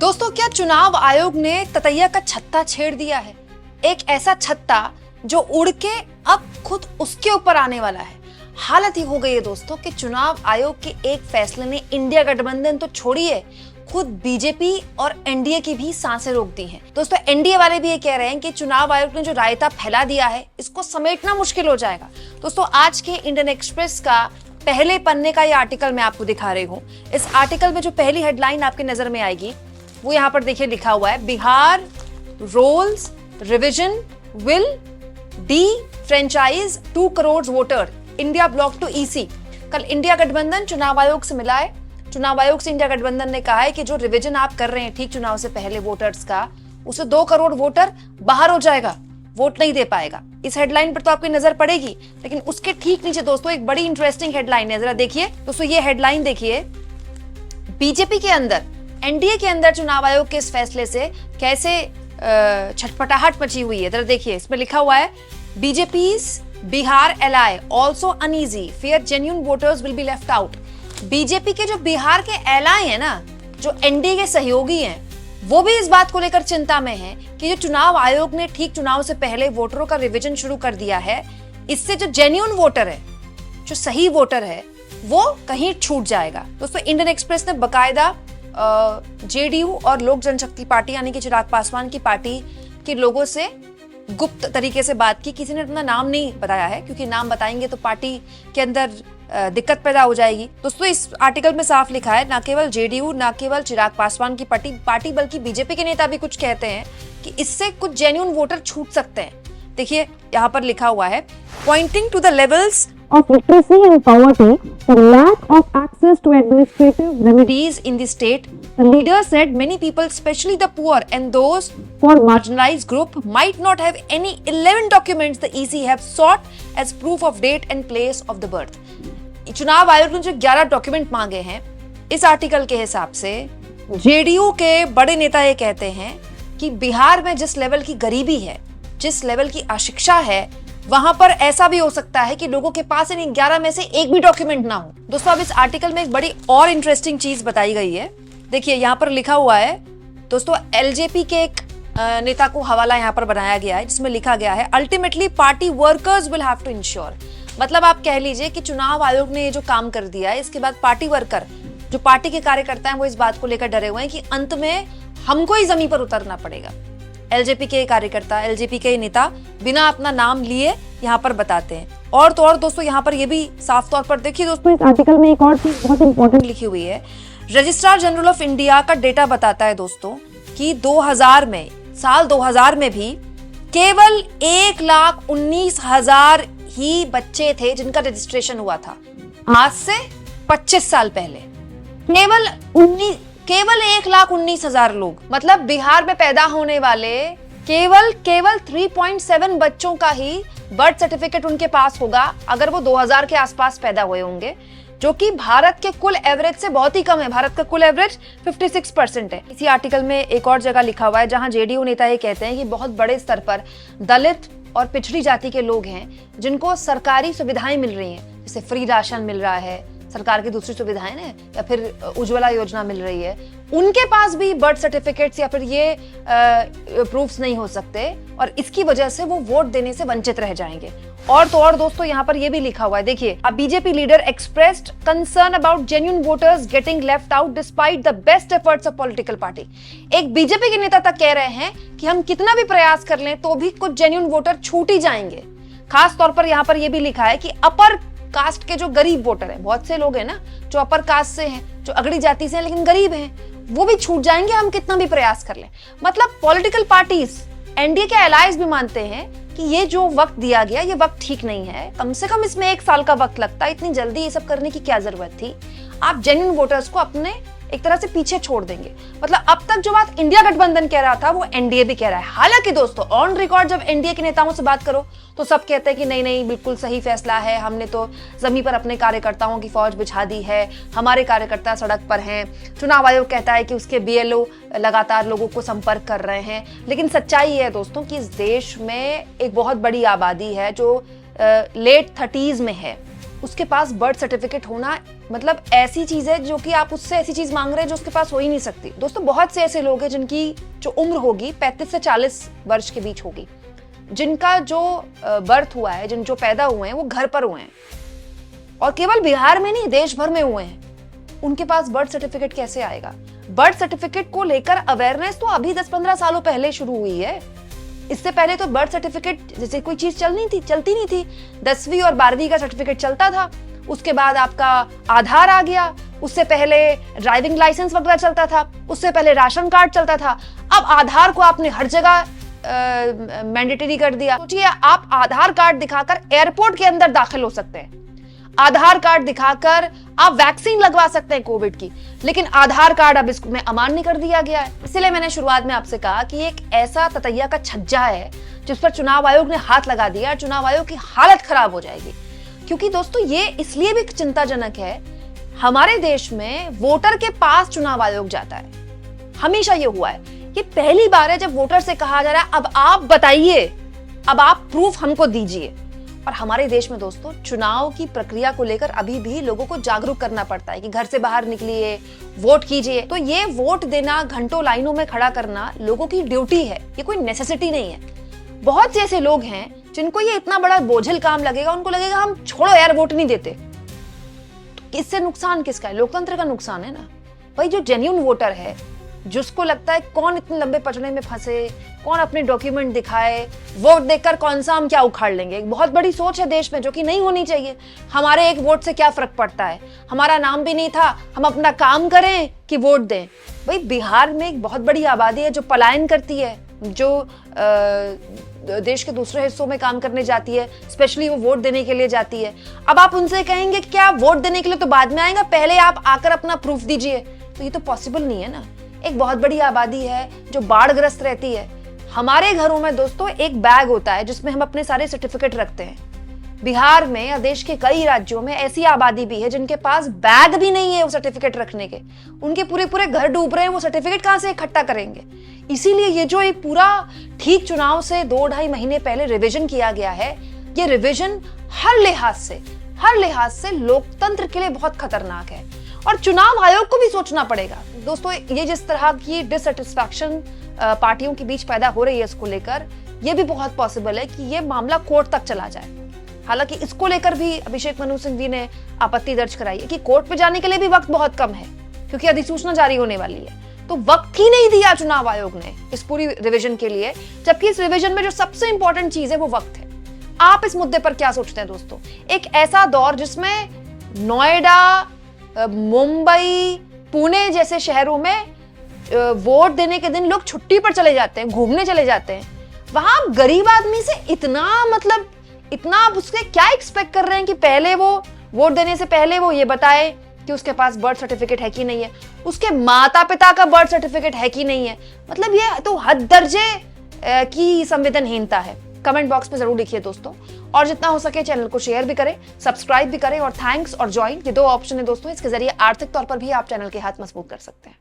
दोस्तों, क्या चुनाव आयोग ने ततैया का छत्ता छेड़ दिया है? एक ऐसा छत्ता जो उड़ के अब खुद उसके ऊपर आने वाला है। हालत ही हो गई है दोस्तों कि चुनाव आयोग के एक फैसले ने इंडिया गठबंधन तो छोड़िए, खुद बीजेपी और एनडीए की भी सांसें रोक दी हैं। दोस्तों, एनडीए वाले भी ये कह रहे हैं कि चुनाव आयोग ने जो रायता फैला दिया है, इसको समेटना मुश्किल हो जाएगा। दोस्तों, आज के इंडियन एक्सप्रेस का पहले पन्ने का ये आर्टिकल मैं आपको दिखा रही हूँ। इस आर्टिकल में जो पहली हेडलाइन आपकी नजर में आएगी वो यहाँ पर देखिए लिखा हुआ है, Bihar rolls revision will defranchise 2 crore voter, India bloc to EC. कल इंडिया गठबंधन चुनाव आयोग से मिला है। चुनाव आयोग से इंडिया गठबंधन ने कहा है कि जो रिविजन आप कर रहे हैं ठीक चुनाव से पहले वोटर्स का, उसे 2 करोड़ वोटर बाहर हो जाएगा, वोट नहीं दे पाएगा। इस हेडलाइन पर तो आपकी नजर पड़ेगी, लेकिन उसके ठीक नीचे दोस्तों एक बड़ी इंटरेस्टिंग हेडलाइन है। जरा देखिए दोस्तों, ये हेडलाइन देखिए, बीजेपी के अंदर, एनडीए के अंदर चुनाव आयोग के इस फैसले से कैसे छटपटाहट मची हुई है। जरा देखिए, इसमें लिखा हुआ है, BJP's Bihar ally also uneasy, fear genuine voters will be left out. BJP के जो बिहार के एलाय है ना, जो एनडीए के सहयोगी हैं, वो भी इस बात को लेकर चिंता में हैं कि जो चुनाव आयोग ने ठीक चुनाव से पहले वोटरों का रिवीजन शुरू कर दिया है, इससे जो जेन्युइन वोटर है, जो सही वोटर है, वो कहीं छूट जाएगा। दोस्तों, इंडियन एक्सप्रेस ने बकायदा जेडीयू और लोक जनशक्ति पार्टी यानी कि चिराग पासवान की पार्टी के लोगों से गुप्त तरीके से बात की। किसी ने अपना नाम नहीं बताया है, क्योंकि नाम बताएंगे तो पार्टी के अंदर दिक्कत पैदा हो जाएगी। दोस्तों, इस आर्टिकल में साफ लिखा है, ना केवल जेडीयू, ना केवल चिराग पासवान की पार्टी बल्कि बीजेपी के नेता भी कुछ कहते हैं कि इससे कुछ जेन्युइन वोटर छूट सकते हैं। देखिए, यहाँ पर लिखा हुआ है, pointing to the levels of literacy and poverty, the lack of access to administrative remedies in the state, the leader said many people, especially the poor and those for marginalized group, might not have any 11 documents the EC have sought as proof of date and place of the birth. चुनाव आयोग ने जो 11 document मांगे हैं, इस article के हिसाब से जेडीयू के बड़े नेता ये कहते हैं कि बिहार में जिस लेवल की गरीबी है, जिस लेवल की अशिक्षा है, वहां पर ऐसा भी हो सकता है कि लोगों के पास इन 11 में से एक भी डॉक्यूमेंट ना हो। दोस्तों, अब इस आर्टिकल में एक बड़ी और इंटरेस्टिंग चीज बताई गई है। देखिए, यहाँ पर लिखा हुआ है दोस्तों, एलजेपी के एक नेता को हवाला यहाँ पर बनाया गया है, जिसमें लिखा गया है, ultimately party workers will have to ensure. मतलब आप कह लीजिए कि चुनाव आयोग ने ये जो काम कर दिया है, इसके बाद पार्टी वर्कर, जो पार्टी के कार्यकर्ता हैं, वो इस बात को लेकर डरे हुए हैं कि अंत में हमको ही जमीन पर उतरना पड़ेगा। एलजेपी के कार्यकर्ता, एलजेपी के नेता बिना अपना नाम लिए यहाँ पर बताते हैं। और तो और दोस्तों, यहाँ पर ये भी साफ तौर पर देखिए दोस्तों, इस आर्टिकल में एक और चीज बहुत इंपॉर्टेंट लिखी हुई है। रजिस्ट्रार जनरल ऑफ इंडिया का डेटा बताता है दोस्तों कि 2000 में, साल 2000 में भी केवल 1,19,000 ही बच्चे थे जिनका रजिस्ट्रेशन हुआ था। आज से 25 साल पहले केवल 1,19,000 लोग, मतलब बिहार में पैदा होने वाले केवल 3.7 बच्चों का ही बर्थ सर्टिफिकेट उनके पास होगा, अगर वो 2000 के आसपास पैदा हुए होंगे, जो कि भारत के कुल एवरेज से बहुत ही कम है। भारत का कुल एवरेज 56% है। इसी आर्टिकल में एक और जगह लिखा हुआ है, जहां जेडीयू नेता ये कहते हैं कि बहुत बड़े स्तर पर दलित और पिछड़ी जाति के लोग हैं जिनको सरकारी सुविधाएं मिल रही हैं, जैसे फ्री राशन मिल रहा है, सरकार की दूसरी सुविधाएं ना, या फिर उज्ज्वला योजना मिल रही है, उनके पास भी बर्थ सर्टिफिकेट्स या फिर ये प्रूफ्स नहीं हो सकते, और इसकी वजह से वो वोट देने से वंचित रह जाएंगे। और तो और दोस्तों, यहाँ पर ये भी लिखा हुआ है, देखिए, a BJP leader expressed concern about genuine voters getting left out despite the best efforts of political party. एक बीजेपी के नेता तक कह रहे हैं कि हम कितना भी प्रयास कर लें तो भी कुछ जेन्युइन वोटर छूट ही जाएंगे। खास तौर पर यहाँ पर यह भी लिखा है कि अपर कास्ट के जो गरीब वोटर हैं, बहुत से लोग हैं ना जो अपर कास्ट से हैं, जो अगड़ी जाति से हैं लेकिन गरीब हैं, वो भी छूट जाएंगे हम कितना भी प्रयास कर लें। मतलब पॉलिटिकल पार्टीज, एनडीए के अलायंस भी मानते हैं कि ये जो वक्त दिया गया, ये वक्त ठीक नहीं है, कम से कम इसमें 1 साल का वक्त लगता है, इतनी जल्दी ये सब करने की क्या जरूरत थी। आप जेन्युइन वोटर्स को अपने एक तरह से पीछे छोड़ देंगे। मतलब अब तक जो बात इंडिया गठबंधन कह रहा था, वो एनडीए भी कह रहा है। हालांकि दोस्तों, ऑन रिकॉर्ड जब एनडीए के नेताओं से बात करो तो सब कहते हैं कि नहीं नहीं, बिल्कुल सही फैसला है, हमने तो जमीन पर अपने कार्यकर्ताओं की फौज बिछा दी है, हमारे कार्यकर्ता सड़क पर हैं। चुनाव आयोग कहता है कि उसके बीएलओ लगातार लोगों को संपर्क कर रहे हैं। लेकिन सच्चाई है दोस्तों कि इस देश में एक बहुत बड़ी आबादी है जो लेट 30s में है, उसके पास बर्थ सर्टिफिकेट होना मतलब ऐसी चीज है जो कि आप उससे ऐसी चीज मांग रहे हैं जो उसके पास हो ही नहीं सकती। दोस्तों बहुत से ऐसे लोग हैं जिनकी जो उम्र होगी 35 से 40 वर्ष के बीच होगी, जिनका जो बर्थ हुआ है, जिन जो पैदा हुए हैं वो घर पर हुए हैं, और केवल बिहार में नहीं देश भर में हुए हैं। उनके पास बर्थ सर्टिफिकेट कैसे आएगा? बर्थ सर्टिफिकेट को लेकर अवेयरनेस तो अभी 10-15 सालों पहले शुरू हुई है। इससे पहले तो बर्थ सर्टिफिकेट जैसे कोई चीज चलती नहीं थी। 10वीं और 12वीं का सर्टिफिकेट चलता था, उसके बाद आपका आधार आ गया, उससे पहले ड्राइविंग लाइसेंस वगैरह चलता था, उससे पहले राशन कार्ड चलता था। अब आधार को आपने हर जगह मैंडेटरी कर दिया। सोचिए आप आधार कार्ड दिखाकर एयरपोर्ट के अंदर दाखिल हो सकते हैं, आधार कार्ड दिखाकर आप वैक्सीन लगवा सकते हैं कोविड की, लेकिन आधार कार्ड अब इसमें अमान्य कर दिया गया है। इसलिए मैंने शुरुआत में आपसे कहा कि एक ऐसा ततैया का छज्जा है जिस पर चुनाव आयोग ने हाथ लगा दिया, चुनाव आयोग की हालत खराब हो जाएगी। क्योंकि दोस्तों ये इसलिए भी चिंताजनक है, हमारे देश में वोटर के पास चुनाव आयोग जाता है, हमेशा ये हुआ है। ये पहली बार है जब वोटर से कहा जा रहा है अब आप बताइए, अब आप प्रूफ हमको दीजिए। और हमारे देश में दोस्तों चुनाव की प्रक्रिया को लेकर अभी भी लोगों को जागरूक करना पड़ता है कि घर से बाहर निकलिए, वोट कीजिए। तो ये वोट देना, घंटों लाइनों में खड़ा करना लोगों की ड्यूटी है, ये कोई नेसेसिटी नहीं है। बहुत से ऐसे लोग हैं जिनको ये इतना बड़ा बोझिल काम लगेगा, उनको लगेगा हम छोड़ो यार वोट नहीं देते। तो इससे नुकसान किसका है? लोकतंत्र का नुकसान है ना भाई। जो जेन्युइन वोटर है, जिसको लगता है कौन इतने लंबे पचड़े में फंसे, कौन अपने डॉक्यूमेंट दिखाए, वोट देकर कौन सा हम क्या उखाड़ लेंगे। एक बहुत बड़ी सोच है देश में जो कि नहीं होनी चाहिए। हमारे एक वोट से क्या फर्क पड़ता है, हमारा नाम भी नहीं था, हम अपना काम करें कि वोट दें। भाई बिहार में एक बहुत बड़ी आबादी है जो पलायन करती है, जो देश के दूसरे हिस्सों में काम करने जाती है, स्पेशली वो वोट देने के लिए जाती है। अब आप उनसे कहेंगे कि क्या वोट देने के लिए तो बाद में आएगा, पहले आप आकर अपना प्रूफ दीजिए, तो ये तो पॉसिबल नहीं है ना। एक बहुत बड़ी आबादी है जो बाढ़ग्रस्त रहती है। हमारे घरों में दोस्तों एक बैग होता है जिसमें हम अपने सारे सर्टिफिकेट रखते हैं। बिहार में या देश के कई राज्यों में ऐसी आबादी भी है जिनके पास बैग भी नहीं है वो सर्टिफिकेट रखने के। उनके पूरे पूरे घर डूब रहे हैं, वो सर्टिफिकेट कहां से इकट्ठा करेंगे? इसीलिए ये जो एक पूरा ठीक चुनाव से 2-2.5 महीने पहले रिवीजन किया गया है, ये रिवीजन हर लिहाज से लोकतंत्र के लिए बहुत खतरनाक है। और चुनाव आयोग को भी सोचना पड़ेगा दोस्तों। ये जिस तरह की डिससेटिस्फैक्शन पार्टियों के बीच पैदा हो रही है, इसको लेकर ये भी बहुत पॉसिबल है कि ये मामला कोर्ट तक चला जाए। हालांकि इसको लेकर भी अभिषेक मनु सिंघवी ने आपत्ति दर्ज कराई है कि कोर्ट पे जाने के लिए भी वक्त बहुत कम है, क्योंकि अधिसूचना जारी होने वाली है। तो वक्त ही नहीं दिया चुनाव आयोग ने इस पूरी रिवीजन के लिए, जबकि इस रिवीजन में जो सबसे इंपॉर्टेंट चीज है वो वक्त है। आप इस मुद्दे पर क्या सोचते हैं दोस्तों? एक ऐसा दौर जिसमें नोएडा, मुंबई, पुणे जैसे शहरों में वोट देने के दिन लोग छुट्टी पर चले जाते हैं, घूमने चले जाते हैं, वहां आप गरीब आदमी से इतना आप उसके क्या एक्सपेक्ट कर रहे हैं कि पहले वो वोट देने से पहले वो ये बताए कि उसके पास बर्थ सर्टिफिकेट है कि नहीं है, उसके माता पिता का बर्थ सर्टिफिकेट है कि नहीं है। मतलब ये तो हद दर्जे की संवेदनहीनता है। कमेंट बॉक्स में जरूर लिखिए दोस्तों, और जितना हो सके चैनल को शेयर भी करें, सब्सक्राइब भी करें, और थैंक्स और ज्वाइन, ये 2 ऑप्शन है दोस्तों। इसके जरिए आर्थिक तौर पर भी आप चैनल के हाथ मजबूत कर सकते हैं।